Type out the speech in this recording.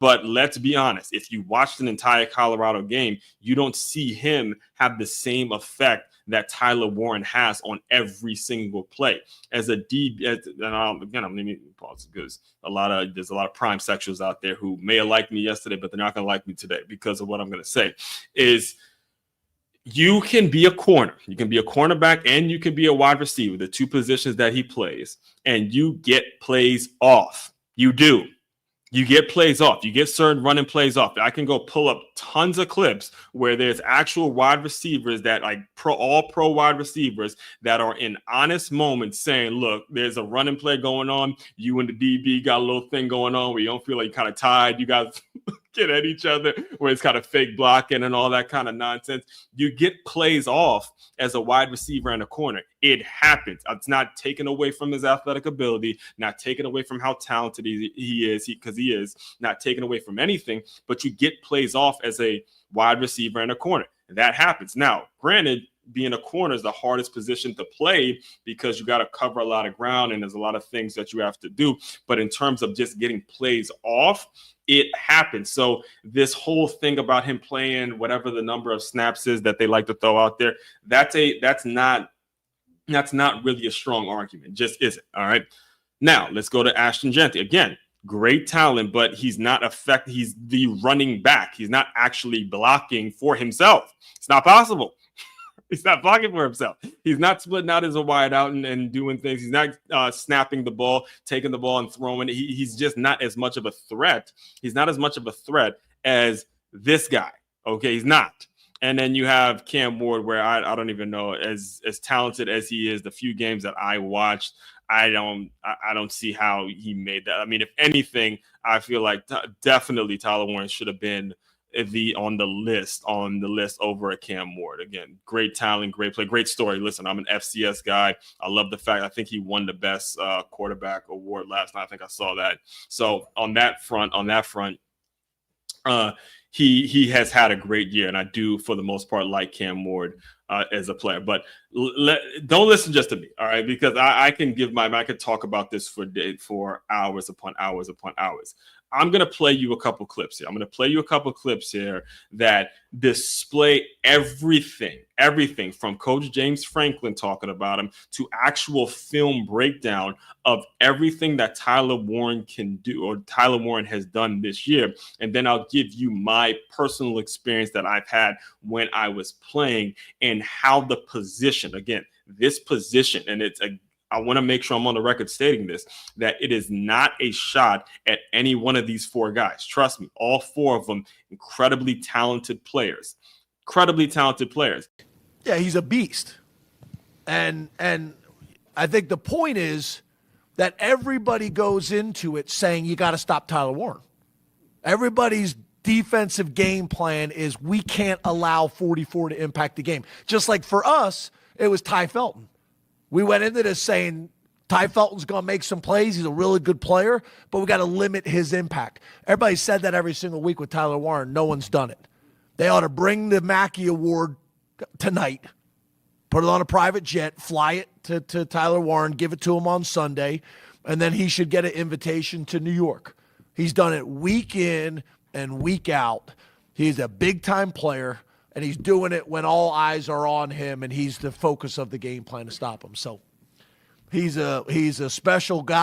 But let's be honest, if you watched an entire Colorado game, you don't see him have the same effect that Tyler Warren has on every single play. As a DB, again, I'm going to pause because there's a lot of prime sexuals out there who may have liked me yesterday, but they're not going to like me today because of what I'm going to say. Is you can be a corner, you can be a cornerback, and you can be a wide receiver, the two positions that he plays, and you get plays off. You do. You get plays off. You get certain running plays off. I can go pull up tons of clips where there's actual wide receivers that all pro wide receivers that are in honest moments saying, look, there's a running play going on. You and the DB got a little thing going on where you don't feel like you're kind of tied. You guys get at each other where it's kind of fake blocking and all that kind of nonsense. You get plays off as a wide receiver and a corner. It happens. It's not taken away from his athletic ability, not taken away from how talented he is, because he is, not taken away from anything, but you get plays off as a wide receiver and a corner. That happens. Now, granted, being a corner is the hardest position to play because you got to cover a lot of ground and there's a lot of things that you have to do. But in terms of just getting plays off, it happens. So this whole thing about him playing whatever the number of snaps is that they like to throw out there, that's not really a strong argument. Just isn't. All right. Now let's go to Ashton Jeanty. Again, great talent, but he's not effective. He's the running back. He's not actually blocking for himself. It's not possible. He's not blocking for himself. He's not splitting out as a wide out and doing things. He's not snapping the ball, taking the ball and throwing it. He's just not as much of a threat. He's not as much of a threat as this guy. Okay, he's not. And then you have Cam Ward, where I don't even know, as talented as he is, the few games that I watched, I don't see how he made that. I mean, if anything, I feel like definitely Tyler Warren should have been on the list over at Cam Ward. Again, great talent, great play, great story. Listen, I'm an FCS guy. I love the fact I think he won the best quarterback award last night. I think I saw that. So on that front, he has had a great year, and I do for the most part like Cam Ward as a player. But don't listen just to me, all right? Because I could talk about this for hours upon hours upon hours. I'm going to play you a couple clips here. I'm going to play you a couple clips here that display everything from Coach James Franklin talking about him to actual film breakdown of everything that Tyler Warren can do or Tyler Warren has done this year. And then I'll give you my personal experience that I've had when I was playing and how the position, again, this position, and I want to make sure I'm on the record stating this, that it is not a shot at any one of these four guys. Trust me, all four of them, incredibly talented players. Yeah, he's a beast. And I think the point is that everybody goes into it saying you got to stop Tyler Warren. Everybody's defensive game plan is we can't allow 44 to impact the game. Just like for us, it was Ty Felton. We went into this saying Ty Felton's going to make some plays. He's a really good player, but we got to limit his impact. Everybody said that every single week with Tyler Warren. No one's done it. They ought to bring the Mackey Award tonight, put it on a private jet, fly it to Tyler Warren, give it to him on Sunday, and then he should get an invitation to New York. He's done it week in and week out. He's a big-time player. And he's doing it when all eyes are on him, and he's the focus of the game plan to stop him. So he's a special guy.